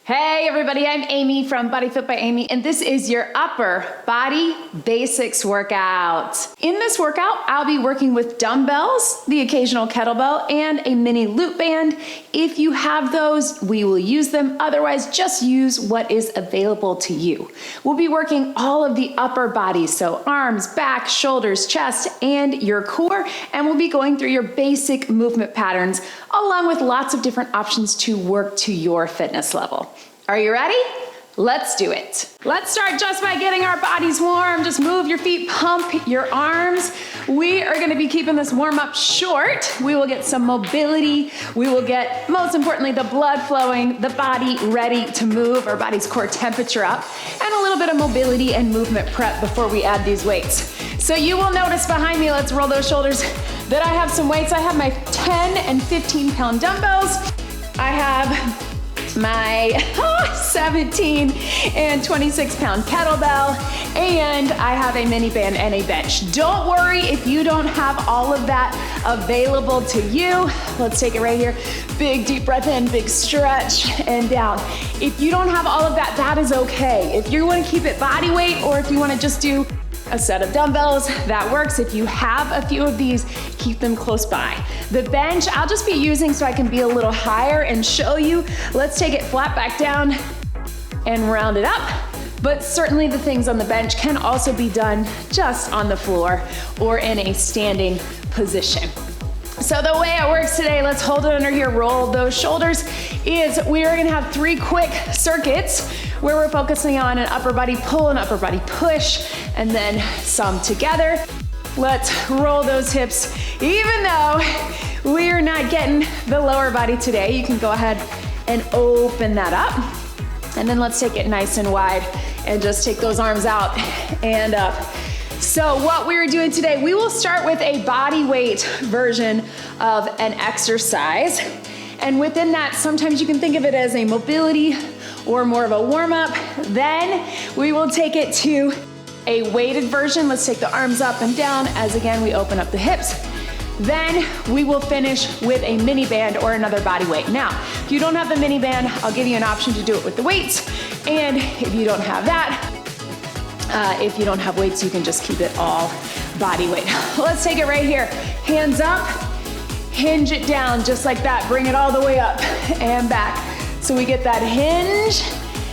Hey everybody, I'm Amy from BodyFit by Amy, and this is your upper body basics workout. In this workout, I'll be working with dumbbells, the occasional kettlebell, and a mini loop band. If you have those, we will use them. Otherwise, just use what is available to you. We'll be working all of the upper body, so arms, back, shoulders, chest, and your core, and we'll be going through your basic movement patterns, along with lots of different options to work to your fitness level. Are you ready? Let's do it. Let's start just by getting our bodies warm. Just move your feet, pump your arms. We are gonna be keeping this warm up short. We will get some mobility. We will get, most importantly, the blood flowing, the body ready to move, our body's core temperature up, and a little bit of mobility and movement prep before we add these weights. So you will notice behind me, let's roll those shoulders, that I have some weights. I have my 10 and 15 pound dumbbells. I have my 17 and 26 pound kettlebell, and I have a mini band and a bench. Don't worry if you don't have all of that available to you. Let's take it right here. Big deep breath in, big stretch, and down. If you don't have all of that, that is okay. If you want to keep it body weight, or if you want to just do a set of dumbbells, that works. If you have a few of these, keep them close by. The bench, I'll just be using so I can be a little higher and show you. Let's take it flat back down and round it up. But certainly the things on the bench can also be done just on the floor or in a standing position. So the way it works today, let's hold it under here, roll those shoulders, is we are gonna have 3 quick circuits where we're focusing on an upper body pull, an upper body push, and then some together. Let's roll those hips. Even though we're not getting the lower body today, you can go ahead and open that up. And then let's take it nice and wide and just take those arms out and up. So what we're doing today, we will start with a body weight version of an exercise. And within that, sometimes you can think of it as a mobility or more of a warm up. Then we will take it to a weighted version. Let's take the arms up and down as again, we open up the hips. Then we will finish with a mini band or another body weight. Now, if you don't have the mini band, I'll give you an option to do it with the weights. And if you don't have that, if you don't have weights, you can just keep it all body weight. Let's take it right here. Hands up, hinge it down just like that. Bring it all the way up and back. So we get that hinge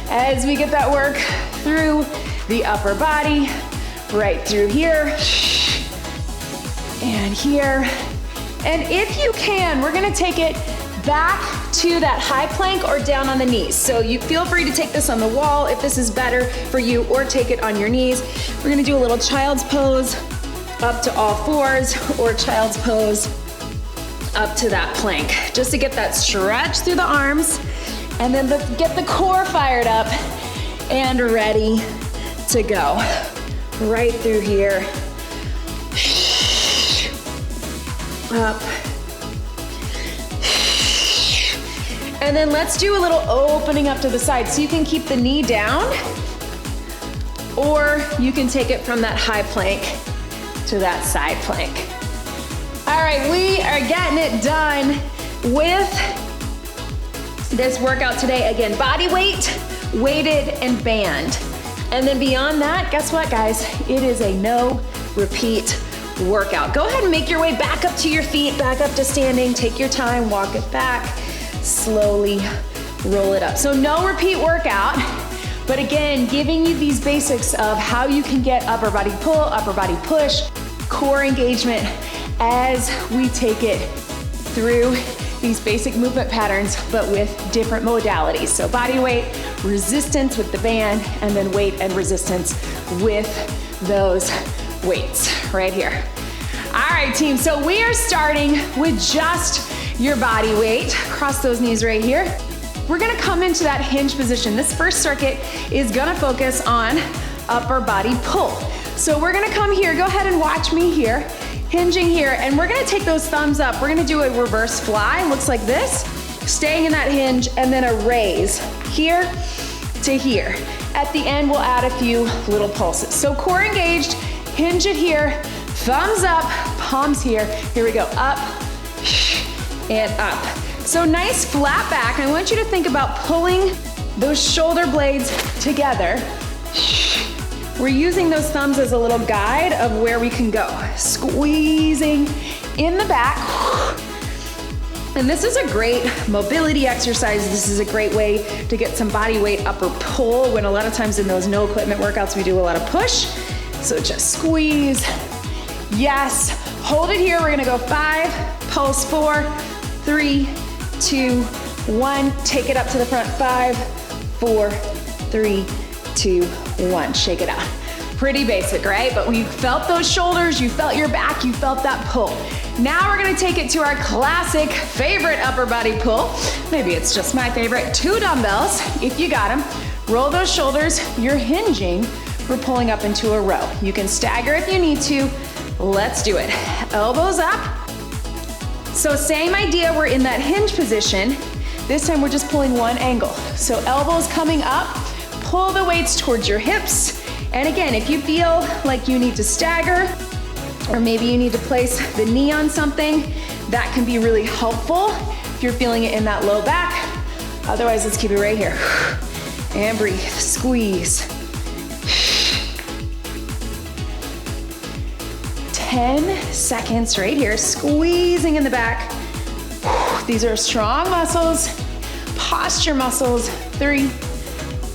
as we get that work through the upper body, right through here and here. And if you can, we're gonna take it back to that high plank or down on the knees. So you feel free to take this on the wall if this is better for you, or take it on your knees. We're gonna do a little child's pose up to all fours, or child's pose up to that plank, just to get that stretch through the arms, and then get the core fired up and ready to go. Right through here, up. And then let's do a little opening up to the side. So you can keep the knee down, or you can take it from that high plank to that side plank. All right, we are getting it done with this workout today. Again, body weight, weighted, and band. And then beyond that, guess what, guys? It is a no repeat workout. Go ahead and make your way back up to your feet, back up to standing. Take your time, walk it back, slowly roll it up. So no repeat workout, but again, giving you these basics of how you can get upper body pull, upper body push, core engagement as we take it through these basic movement patterns, but with different modalities. So body weight, resistance with the band, and then weight and resistance with those weights right here. All right, team, so we are starting with just your body weight. Cross those knees right here. We're gonna come into that hinge position. This first circuit is gonna focus on upper body pull. So we're gonna come here, go ahead and watch me here, hinging here, and we're gonna take those thumbs up. We're gonna do a reverse fly, looks like this, staying in that hinge, and then a raise here to here. At the end, we'll add a few little pulses. So core engaged, hinge it here, thumbs up, palms here. Here we go, up and up. So nice flat back. I want you to think about pulling those shoulder blades together. We're using those thumbs as a little guide of where we can go. Squeezing in the back. And this is a great mobility exercise. This is a great way to get some body weight upper pull when a lot of times in those no equipment workouts, we do a lot of push. So just squeeze. Yes, hold it here. We're gonna go 5, pulse 4, 3, 2, 1. Take it up to the front. 5, 4, 3, 2, 1. Shake it out. Pretty basic, right? But when you felt those shoulders, you felt your back, you felt that pull. Now we're gonna take it to our classic favorite upper body pull. Maybe it's just my favorite. 2 dumbbells, if you got them. Roll those shoulders. You're hinging. We're pulling up into a row. You can stagger if you need to. Let's do it. Elbows up. So same idea, we're in that hinge position. This time we're just pulling one angle. So elbows coming up, pull the weights towards your hips. And again, if you feel like you need to stagger, or maybe you need to place the knee on something, that can be really helpful if you're feeling it in that low back. Otherwise, let's keep it right here. And breathe, squeeze. 10 seconds right here, squeezing in the back. These are strong muscles, posture muscles. 3,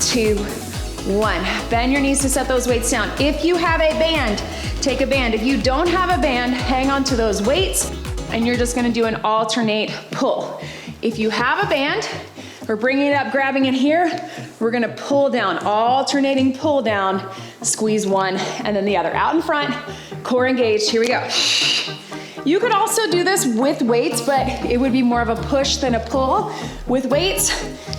2, 1. Bend your knees to set those weights down. If you have a band, take a band. If you don't have a band, hang on to those weights and you're just gonna do an alternate pull. If you have a band, we're bringing it up, grabbing it here. We're gonna pull down, alternating pull down, squeeze one and then the other. Out in front, core engaged, here we go. You could also do this with weights, but it would be more of a push than a pull with weights.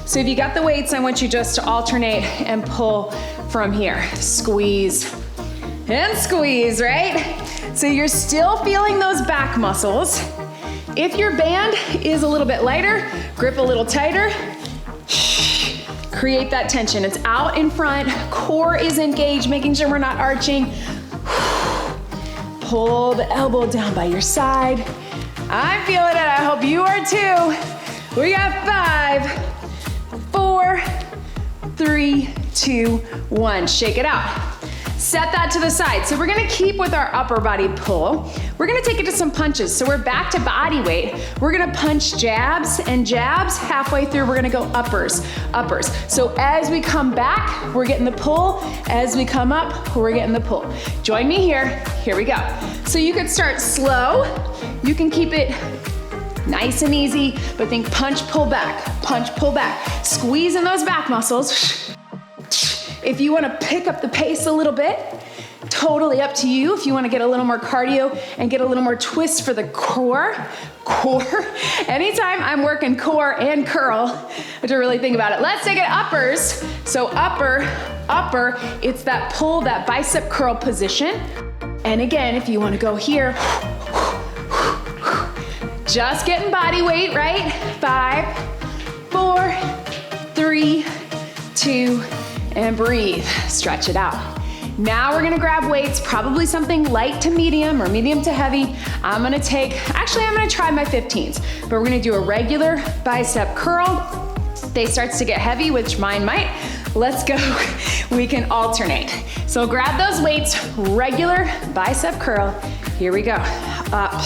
So if you got the weights, I want you just to alternate and pull from here. Squeeze and squeeze, right? So you're still feeling those back muscles. If your band is a little bit lighter, grip a little tighter. Create that tension. It's out in front, core is engaged, making sure we're not arching. Pull the elbow down by your side. I'm feeling it, I hope you are too. We got 5, 4, 3, 2, 1. Shake it out. Set that to the side. So we're gonna keep with our upper body pull. We're gonna take it to some punches. So we're back to body weight. We're gonna punch jabs and jabs. Halfway through, we're gonna go uppers, uppers. So as we come back, we're getting the pull. As we come up, we're getting the pull. Join me here. Here we go. So you could start slow. You can keep it nice and easy, but think punch, pull back, punch, pull back. Squeeze in those back muscles. If you wanna pick up the pace a little bit, totally up to you. If you wanna get a little more cardio and get a little more twist for the core. Anytime I'm working core and curl, I have to really think about it. Let's take it uppers. So upper, it's that pull, that bicep curl position. And again, if you wanna go here, just getting body weight, right? 5, 4, 3, 2, and breathe, stretch it out. Now we're gonna grab weights, probably something light to medium or medium to heavy. I'm gonna try my 15s, but we're gonna do a regular bicep curl. If they starts to get heavy, which mine might, let's go. We can alternate. So grab those weights, regular bicep curl. Here we go, up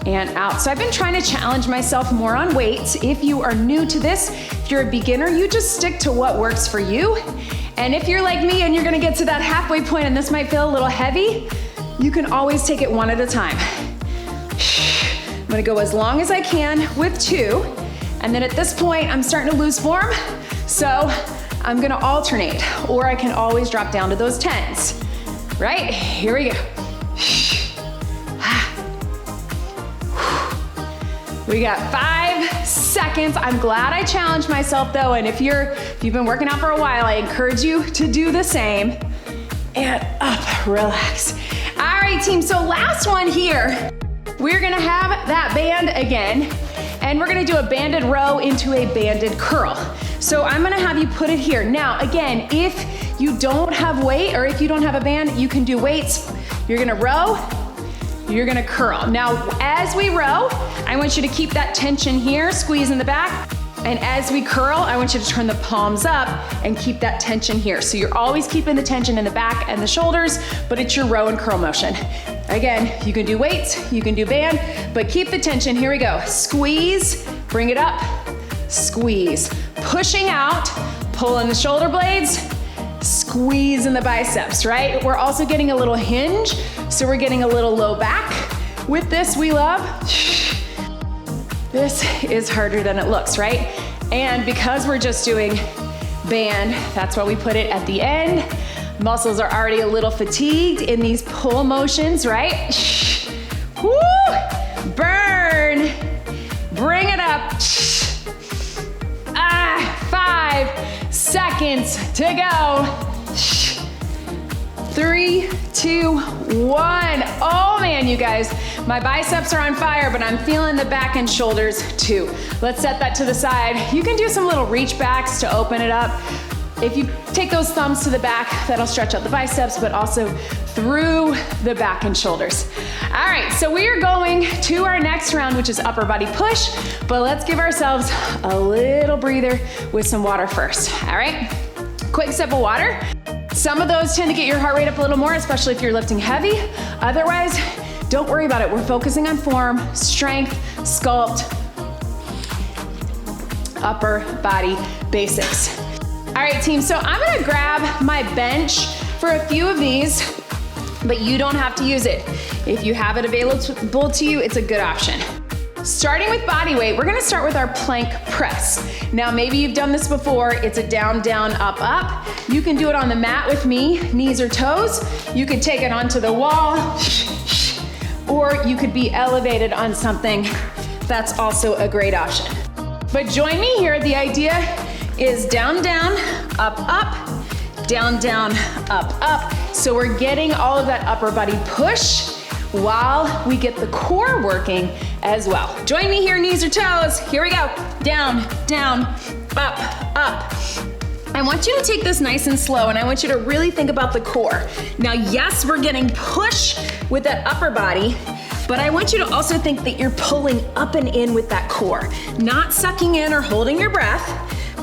and out. So I've been trying to challenge myself more on weights. If you are new to this, if you're a beginner, you just stick to what works for you. And if you're like me and you're gonna get to that halfway point and this might feel a little heavy, you can always take it one at a time. I'm gonna go as long as I can with 2. And then at this point, I'm starting to lose form. So I'm gonna alternate, or I can always drop down to those 10s. Right, here we go. We got 5 seconds. I'm glad I challenged myself though, and if you've been working out for a while, I encourage you to do the same. And up, relax. All right, team, so last one here. We're gonna have that band again, and we're gonna do a banded row into a banded curl. So I'm gonna have you put it here. Now, again, if you don't have weight or if you don't have a band, you can do weights. You're gonna row, you're gonna curl. Now, as we row, I want you to keep that tension here, squeeze in the back. And as we curl, I want you to turn the palms up and keep that tension here. So you're always keeping the tension in the back and the shoulders, but it's your row and curl motion. Again, you can do weights, you can do band, but keep the tension. Here we go. Squeeze, bring it up, squeeze. Pushing out, pull in the shoulder blades, squeeze in the biceps, right? We're also getting a little hinge, so we're getting a little low back. With this, we love. This is harder than it looks, right? And because we're just doing band, that's why we put it at the end. Muscles are already a little fatigued in these pull motions, right? Woo! Burn. Bring it up. 5 seconds to go. 3, 2, 1. Oh man, you guys, my biceps are on fire, but I'm feeling the back and shoulders too. Let's set that to the side. You can do some little reach backs to open it up. If you take those thumbs to the back, that'll stretch out the biceps, but also through the back and shoulders. All right, so we are going to our next round, which is upper body push, but let's give ourselves a little breather with some water first, all right? Quick sip of water. Some of those tend to get your heart rate up a little more, especially if you're lifting heavy. Otherwise, don't worry about it. We're focusing on form, strength, sculpt, upper body basics. All right, team, so I'm gonna grab my bench for a few of these, but you don't have to use it. If you have it available to you, it's a good option. Starting with body weight, we're gonna start with our plank press. Now, maybe you've done this before. It's a down, down, up, up. You can do it on the mat with me, knees or toes. You could take it onto the wall, or you could be elevated on something. That's also a great option. But join me here. The idea is down, down, up, up, down, down, up, up. So we're getting all of that upper body push while we get the core working as well. Join me here, knees or toes. Here we go. Down, down, up, up. I want you to take this nice and slow, and I want you to really think about the core. Now, yes, we're getting push with that upper body, but I want you to also think that you're pulling up and in with that core. Not sucking in or holding your breath,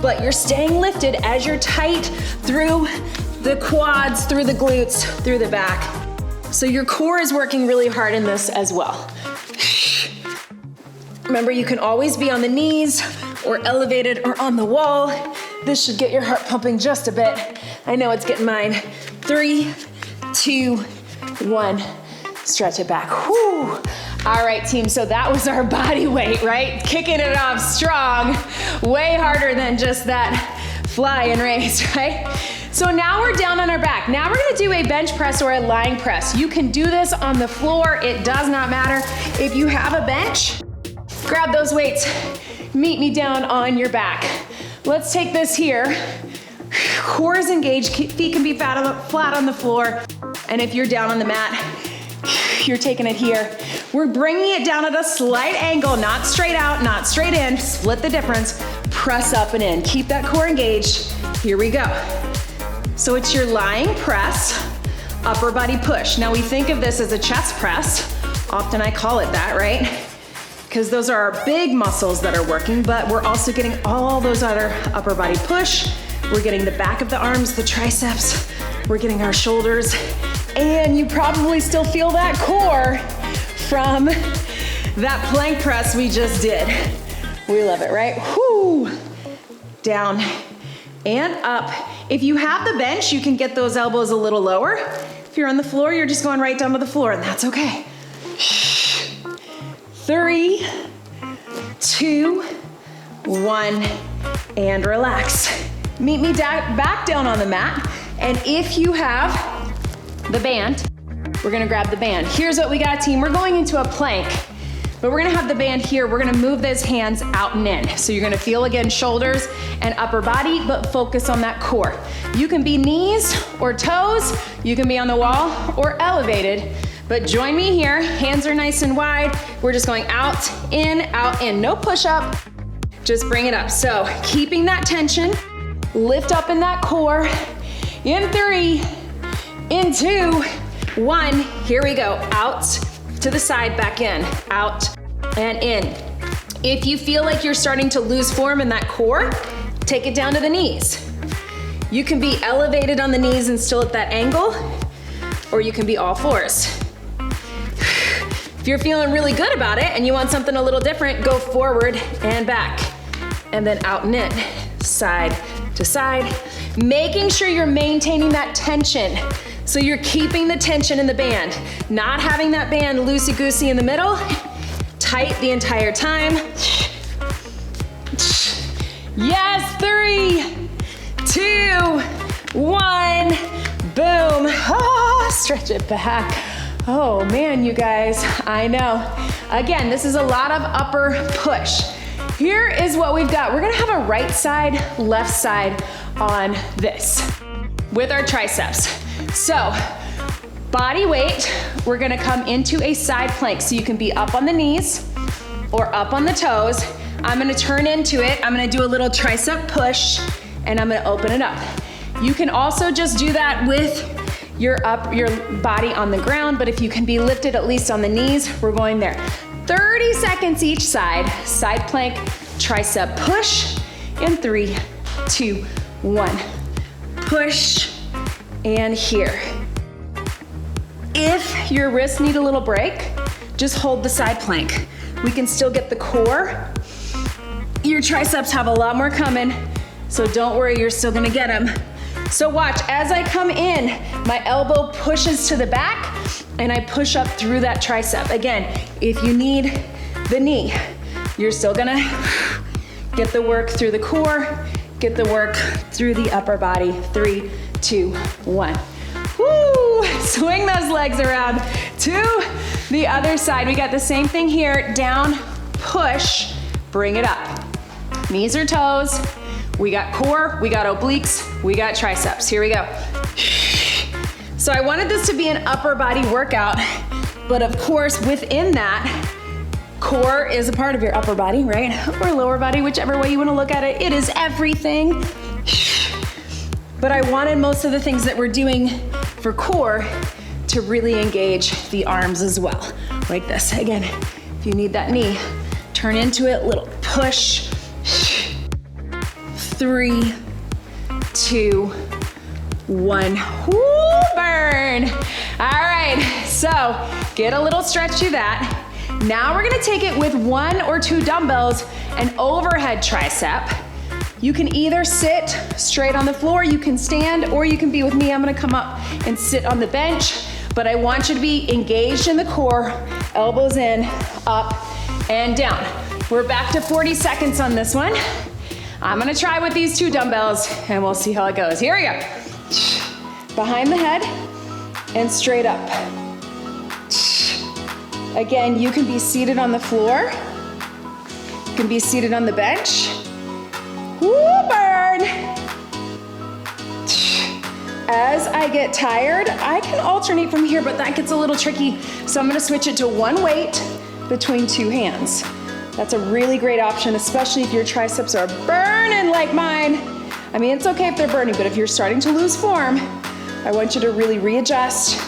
but you're staying lifted as you're tight through the quads, through the glutes, through the back. So your core is working really hard in this as well. Remember, you can always be on the knees or elevated or on the wall. This should get your heart pumping just a bit. I know it's getting mine. 3, 2, 1. Stretch it back. Whew. All right, team, so that was our body weight, right? Kicking it off strong, way harder than just that fly and raise, right? So now we're down on our back. Now we're gonna do a bench press or a lying press. You can do this on the floor. It does not matter. If you have a bench, grab those weights. Meet me down on your back. Let's take this here. Core is engaged, feet can be flat on the floor. And if you're down on the mat, you're taking it here. We're bringing it down at a slight angle, not straight out, not straight in. Split the difference. Press up and in. Keep that core engaged. Here we go. So it's your lying press, upper body push. Now we think of this as a chest press. Often I call it that, right? Because those are our big muscles that are working, but we're also getting all those other upper body push. We're getting the back of the arms, the triceps. We're getting our shoulders. And you probably still feel that core from that plank press we just did. We love it, right? Whoo! Down and up. If you have the bench, you can get those elbows a little lower. If you're on the floor, you're just going right down to the floor, and that's okay. 3, 2, 1, and relax. Meet me back down on the mat, and if you have the band, we're gonna grab the band. Here's what we got, team. We're going into a plank, but we're gonna have the band here. We're gonna move those hands out and in. So you're gonna feel, again, shoulders and upper body, but focus on that core. You can be knees or toes, you can be on the wall or elevated, but join me here. Hands are nice and wide. We're just going out, in, no push up. Just bring it up. So keeping that tension, lift up in that core. In 3, in 2, 1, here we go. Out to the side, back in, out and in. If you feel like you're starting to lose form in that core, take it down to the knees. You can be elevated on the knees and still at that angle, or you can be all fours. If you're feeling really good about it and you want something a little different, go forward and back, and then out and in, side to side, making sure you're maintaining that tension. So you're keeping the tension in the band, not having that band loosey-goosey in the middle, tight the entire time. Yes, 3, 2, 1, boom. Ah, stretch it back. Oh man, you guys, I know. Again, this is a lot of upper push. Here is what we've got. We're gonna have a right side, left side on this with our triceps. So, body weight, we're gonna come into a side plank. So you can be up on the knees or up on the toes. I'm gonna turn into it. I'm gonna do a little tricep push and I'm gonna open it up. You can also just do that with your body on the ground, but if you can be lifted at least on the knees, we're going there. 30 seconds each side, side plank, tricep push, in 3, 2, 1. Push, and here. If your wrists need a little break, just hold the side plank. We can still get the core. Your triceps have a lot more coming, so don't worry, you're still gonna get them. So watch, as I come in, my elbow pushes to the back and I push up through that tricep. Again, if you need the knee, you're still gonna get the work through the core, get the work through the upper body. 3, 2, 1. Woo! Swing those legs around to the other side. We got the same thing here. Down, push, bring it up. Knees or toes. We got core, we got obliques, we got triceps. Here we go. So I wanted this to be an upper body workout, but of course within that, core is a part of your upper body, right? Or lower body, whichever way you wanna look at it. It is everything. But I wanted most of the things that we're doing for core to really engage the arms as well, like this. Again, if you need that knee, turn into it, little push. 3, 2, 1. Woo, burn. All right, so get a little stretch to that. Now we're gonna take it with 1 or 2 dumbbells and overhead tricep. You can either sit straight on the floor, you can stand, or you can be with me. I'm gonna come up and sit on the bench, but I want you to be engaged in the core, elbows in, up and down. We're back to 40 seconds on this one. I'm gonna try with these 2 dumbbells and we'll see how it goes. Here we go. Behind the head and straight up. Again, you can be seated on the floor. You can be seated on the bench. Woo, burn. As I get tired, I can alternate from here, but that gets a little tricky. So I'm gonna switch it to 1 weight between 2 hands. That's a really great option, especially if your triceps are burning like mine. I mean, it's okay if they're burning, but if you're starting to lose form, I want you to really readjust.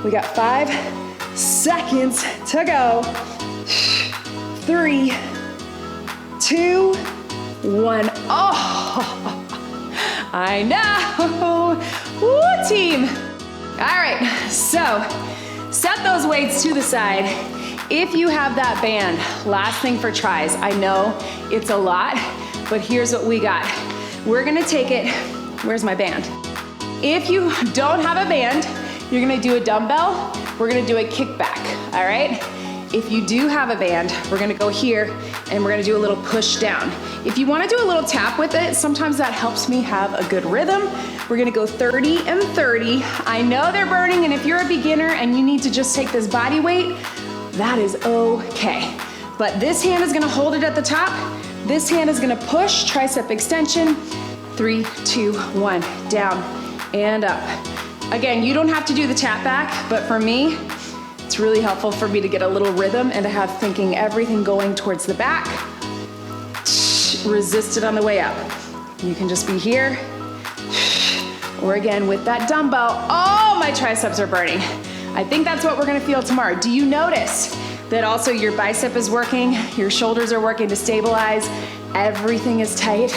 We got 5 seconds to go. 3, 2, 1. Oh, I know. Woo, team. All right, so set those weights to the side. If you have that band, last thing for tries, I know it's a lot, but here's what we got. We're gonna take it, where's my band? If you don't have a band, you're gonna do a dumbbell, we're gonna do a kickback, all right? If you do have a band, we're gonna go here and we're gonna do a little push down. If you wanna do a little tap with it, sometimes that helps me have a good rhythm. We're gonna go 30 and 30. I know they're burning, and if you're a beginner and you need to just take this body weight, that is okay. But this hand is gonna hold it at the top. This hand is gonna push, tricep extension. 3, 2, 1, down and up. Again, you don't have to do the tap back, but for me, it's really helpful for me to get a little rhythm and to have thinking everything going towards the back. Resist it on the way up. You can just be here. Or again, with that dumbbell, oh, my triceps are burning. I think that's what we're gonna feel tomorrow. Do you notice that also your bicep is working, your shoulders are working to stabilize, everything is tight.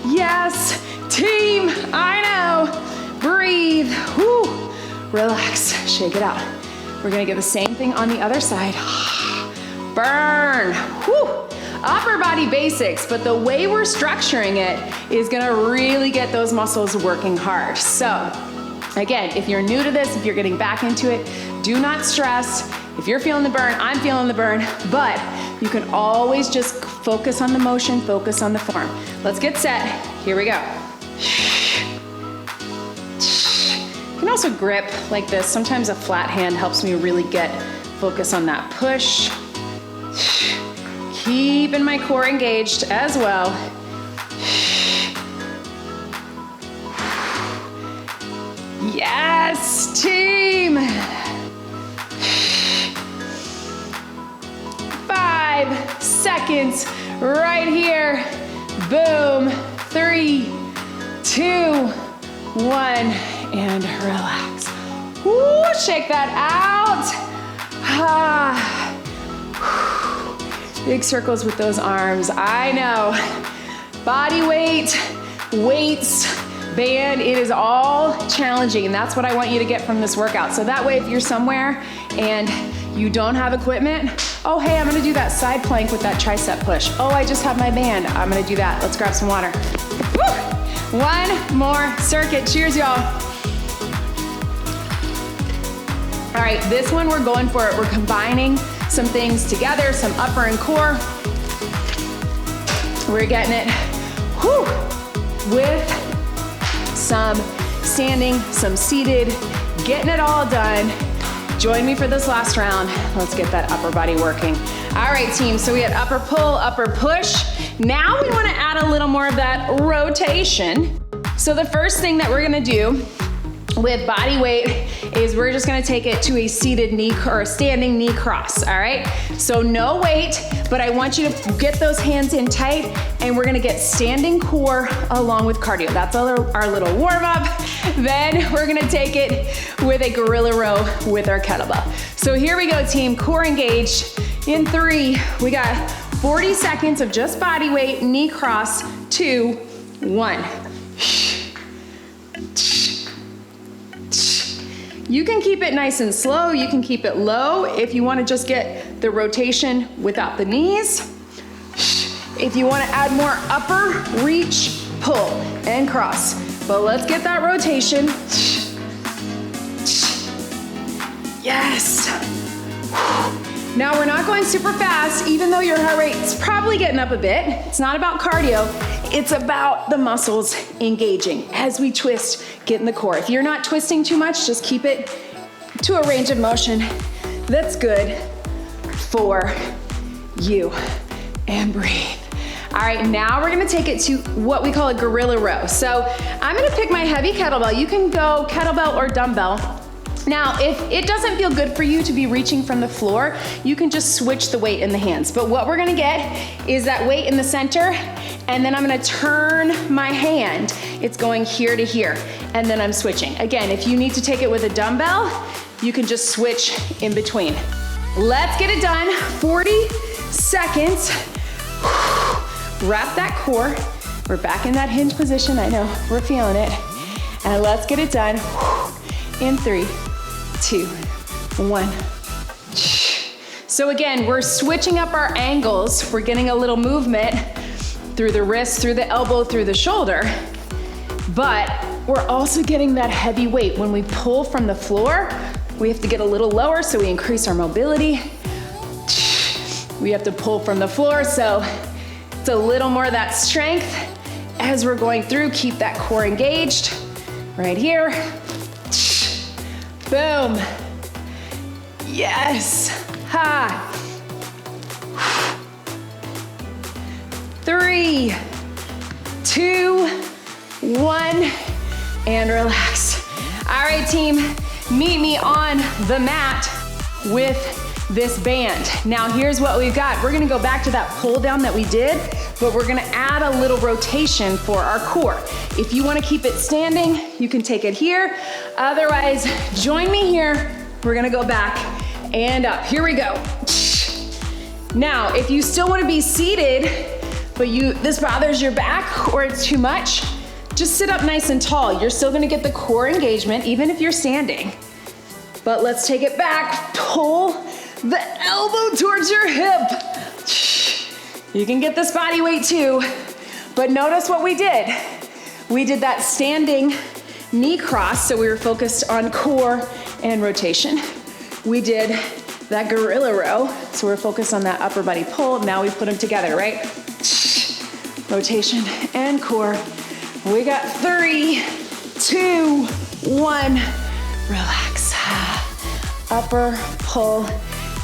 Yes, team, I know. Breathe, whoo, relax, shake it out. We're gonna get the same thing on the other side. Burn, whoo. Upper body basics, but the way we're structuring it is gonna really get those muscles working hard. So, again, if you're new to this, if you're getting back into it, do not stress. If you're feeling the burn, I'm feeling the burn, but you can always just focus on the motion, focus on the form. Let's get set, here we go. You can also grip like this. Sometimes a flat hand helps me really get focus on that push. Keeping my core engaged as well. Yes, team. 5 seconds right here. Boom. 3, 2, 1, and relax. Woo, shake that out. Big circles with those arms, I know. Body weight, weights, band, it is all challenging, and that's what I want you to get from this workout. So that way, if you're somewhere and you don't have equipment, oh, hey, I'm gonna do that side plank with that tricep push. Oh, I just have my band, I'm gonna do that. Let's grab some water. Woo! One more circuit, cheers, y'all. All right, this one we're going for it. We're combining some things together, some upper and core. We're getting it, whew, with some standing, some seated, getting it all done. Join me for this last round. Let's get that upper body working. All right, team, so we had upper pull, upper push. Now we wanna add a little more of that rotation. So the first thing that we're gonna do with body weight is we're just gonna take it to a seated knee or a standing knee cross, all right? So no weight, but I want you to get those hands in tight, and we're gonna get standing core along with cardio. That's our little warm up. Then we're gonna take it with a gorilla row with our kettlebell. So here we go, team, core engaged. In 3, we got 40 seconds of just body weight, knee cross, 2, 1. You can keep it nice and slow. You can keep it low if you want to just get the rotation without the knees. If you want to add more upper, reach, pull, and cross. But let's get that rotation. Yes. Now we're not going super fast, even though your heart rate's probably getting up a bit. It's not about cardio. It's about the muscles engaging as we twist, get in the core. If you're not twisting too much, just keep it to a range of motion that's good for you. And breathe. All right, now we're gonna take it to what we call a gorilla row. So I'm gonna pick my heavy kettlebell. You can go kettlebell or dumbbell. Now, if it doesn't feel good for you to be reaching from the floor, you can just switch the weight in the hands. But what we're gonna get is that weight in the center, and then I'm gonna turn my hand. It's going here to here, and then I'm switching. Again, if you need to take it with a dumbbell, you can just switch in between. Let's get it done, 40 seconds. Wrap that core. We're back in that hinge position. I know, we're feeling it. And let's get it done in 3, 2, 1. So again, we're switching up our angles. We're getting a little movement through the wrist, through the elbow, through the shoulder, but we're also getting that heavy weight. When we pull from the floor, we have to get a little lower so we increase our mobility. We have to pull from the floor, so it's a little more of that strength as we're going through. Keep that core engaged right here. Boom. Yes. Ha. 3, 2, 1, and relax. All right, team, meet me on the mat with this band. Now here's what we've got. We're gonna go back to that pull down that we did, but we're gonna add a little rotation for our core. If you wanna keep it standing, you can take it here. Otherwise, join me here. We're gonna go back and up. Here we go. Now, if you still want to be seated, but this bothers your back or it's too much, just sit up nice and tall. You're still going to get the core engagement, even if you're standing. But let's take it back. Pull the elbow towards your hip. You can get this body weight too, but notice what we did. We did that standing knee cross, so we were focused on core and rotation. We did that gorilla row, so we're focused on that upper body pull. Now we put them together, right? Rotation and core. We got 3, 2, 1. Relax. Upper pull.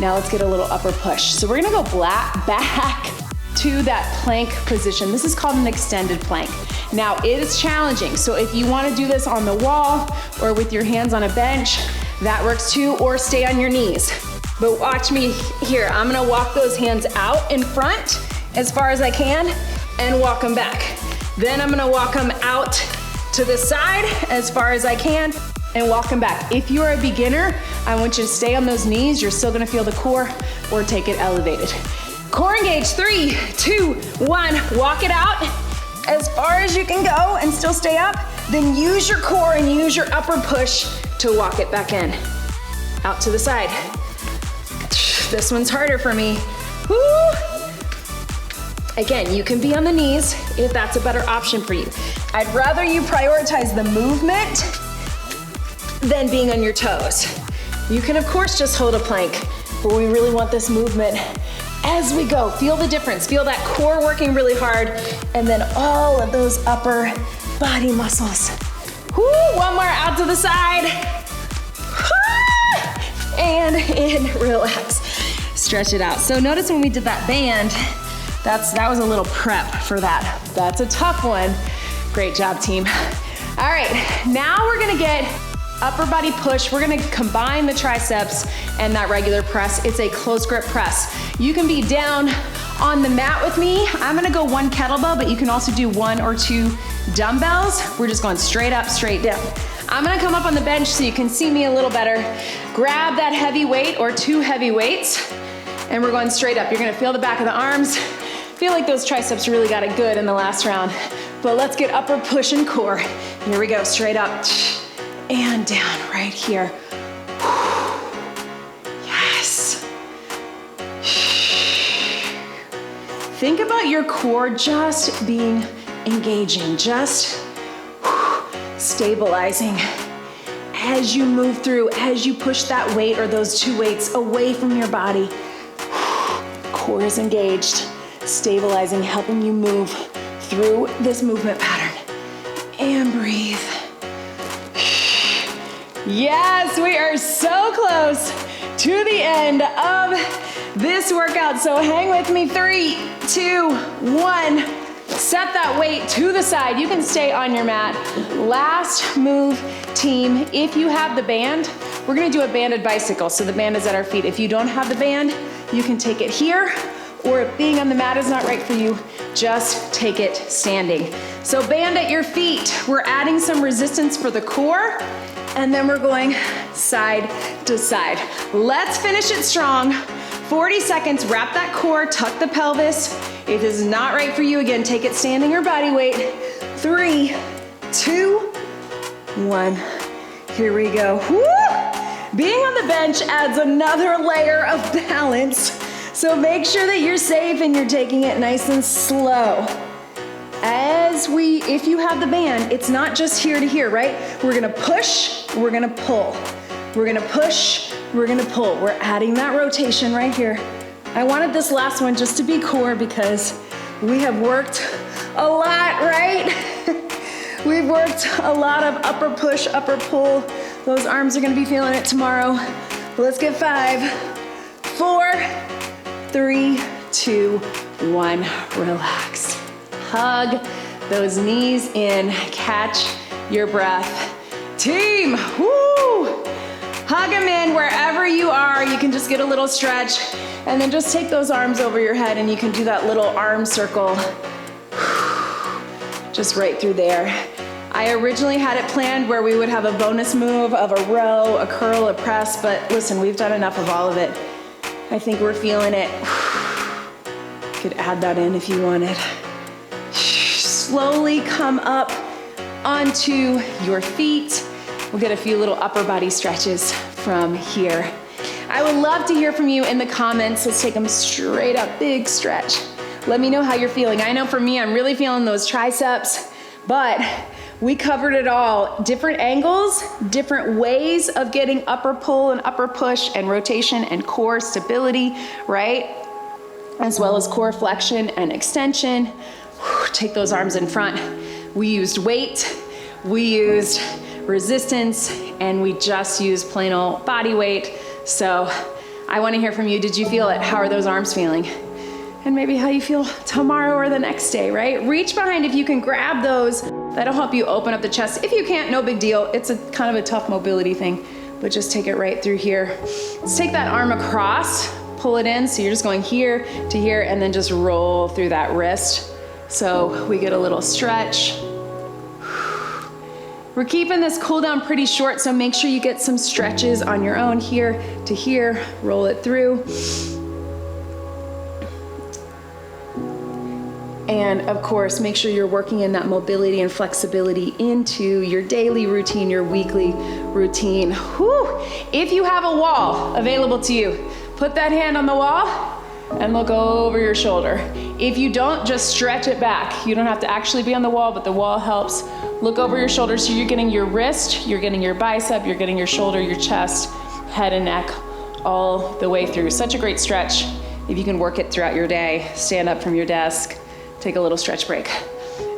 Now let's get a little upper push. So we're gonna go back to that plank position. This is called an extended plank. Now it is challenging, so if you wanna do this on the wall or with your hands on a bench, that works too, or stay on your knees. But watch me here. I'm gonna walk those hands out in front as far as I can and walk them back. Then I'm gonna walk them out to the side as far as I can and walk them back. If you're a beginner, I want you to stay on those knees. You're still gonna feel the core, or take it elevated. Core engage, 3, 2, 1. Walk it out as far as you can go and still stay up. Then use your core and use your upper push to walk it back in. Out to the side. This one's harder for me. Woo! Again, you can be on the knees if that's a better option for you. I'd rather you prioritize the movement than being on your toes. You can of course just hold a plank, but we really want this movement as we go. Feel the difference. Feel that core working really hard, and then all of those upper body muscles. Woo! One more, out to the side. And in, relax. Stretch it out. So notice when we did that band, that was a little prep for that. That's a tough one. Great job, team. All right, now we're gonna get upper body push. We're gonna combine the triceps and that regular press. It's a close grip press. You can be down on the mat with me. I'm gonna go 1 kettlebell, but you can also do 1 or 2 dumbbells. We're just going straight up, straight down. I'm gonna come up on the bench so you can see me a little better. Grab that heavy weight or 2 heavy weights, and we're going straight up. You're gonna feel the back of the arms. Feel like those triceps really got it good in the last round. But let's get upper push and core. Here we go, straight up and down right here. Yes. Think about your core just being engaging, just stabilizing as you move through, as you push that weight or those 2 weights away from your body. Core is engaged, stabilizing, helping you move through this movement pattern. And breathe. Yes, we are so close to the end of this workout. So hang with me, 3, 2, 1. Set that weight to the side. You can stay on your mat. Last move, team. If you have the band, we're gonna do a banded bicycle. So the band is at our feet. If you don't have the band, you can take it here, or if being on the mat is not right for you, just take it standing. So band at your feet. We're adding some resistance for the core, and then we're going side to side. Let's finish it strong. 40 seconds, wrap that core, tuck the pelvis. If it is not right for you, again, take it standing or body weight. 3, 2, 1. Here we go. Woo! Being on the bench adds another layer of balance. So make sure that you're safe and you're taking it nice and slow. If you have the band, it's not just here to here, right? We're gonna push, we're gonna pull. We're gonna push, we're gonna pull. We're adding that rotation right here. I wanted this last one just to be core because we have worked a lot, right? We've worked a lot of upper push, upper pull. Those arms are gonna be feeling it tomorrow. Let's get 5, 4, 3, 2, 1. Relax. Hug those knees in, catch your breath. Team, woo! Hug them in wherever you are. You can just get a little stretch and then just take those arms over your head and you can do that little arm circle. Just right through there. I originally had it planned where we would have a bonus move of a row, a curl, a press, but listen, we've done enough of all of it. I think we're feeling it. Could add that in if you wanted. Slowly come up onto your feet. We'll get a few little upper body stretches from here. I would love to hear from you in the comments. Let's take them straight up, big stretch. Let me know how you're feeling. I know for me, I'm really feeling those triceps, but we covered it all. Different angles, different ways of getting upper pull and upper push and rotation and core stability, right? As well as core flexion and extension. Take those arms in front. We used weight, we used resistance, and we just used plain old body weight. So I want to hear from you. Did you feel it? How are those arms feeling? And maybe how you feel tomorrow or the next day, right? Reach behind if you can grab those. That'll help you open up the chest. If you can't, no big deal. It's a kind of a tough mobility thing, but just take it right through here. Let's take that arm across, pull it in. So you're just going here to here and then just roll through that wrist. So we get a little stretch. We're keeping this cool down pretty short, so make sure you get some stretches on your own here to here, roll it through. And of course, make sure you're working in that mobility and flexibility into your daily routine, your weekly routine. Whew. If you have a wall available to you, put that hand on the wall and look over your shoulder. If you don't, just stretch it back. You don't have to actually be on the wall, but the wall helps. Look over your shoulder so you're getting your wrist, you're getting your bicep, you're getting your shoulder, your chest, head and neck all the way through. Such a great stretch. If you can work it throughout your day, stand up from your desk, take a little stretch break.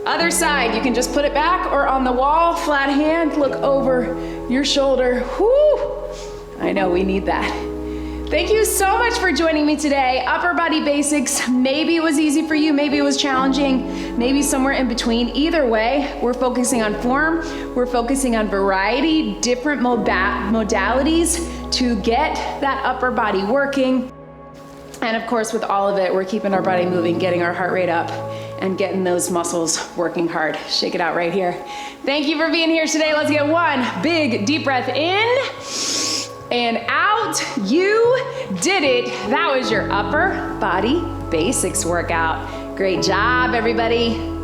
Other side, you can just put it back or on the wall, flat hand, look over your shoulder. Whoo! I know we need that. Thank you so much for joining me today. Upper body basics. Maybe it was easy for you, maybe it was challenging, maybe somewhere in between. Either way, we're focusing on form, we're focusing on variety, different modalities to get that upper body working. And of course, with all of it, we're keeping our body moving, getting our heart rate up, and getting those muscles working hard. Shake it out right here. Thank you for being here today. Let's get one big deep breath in and out. You did it. That was your upper body basics workout. Great job, everybody.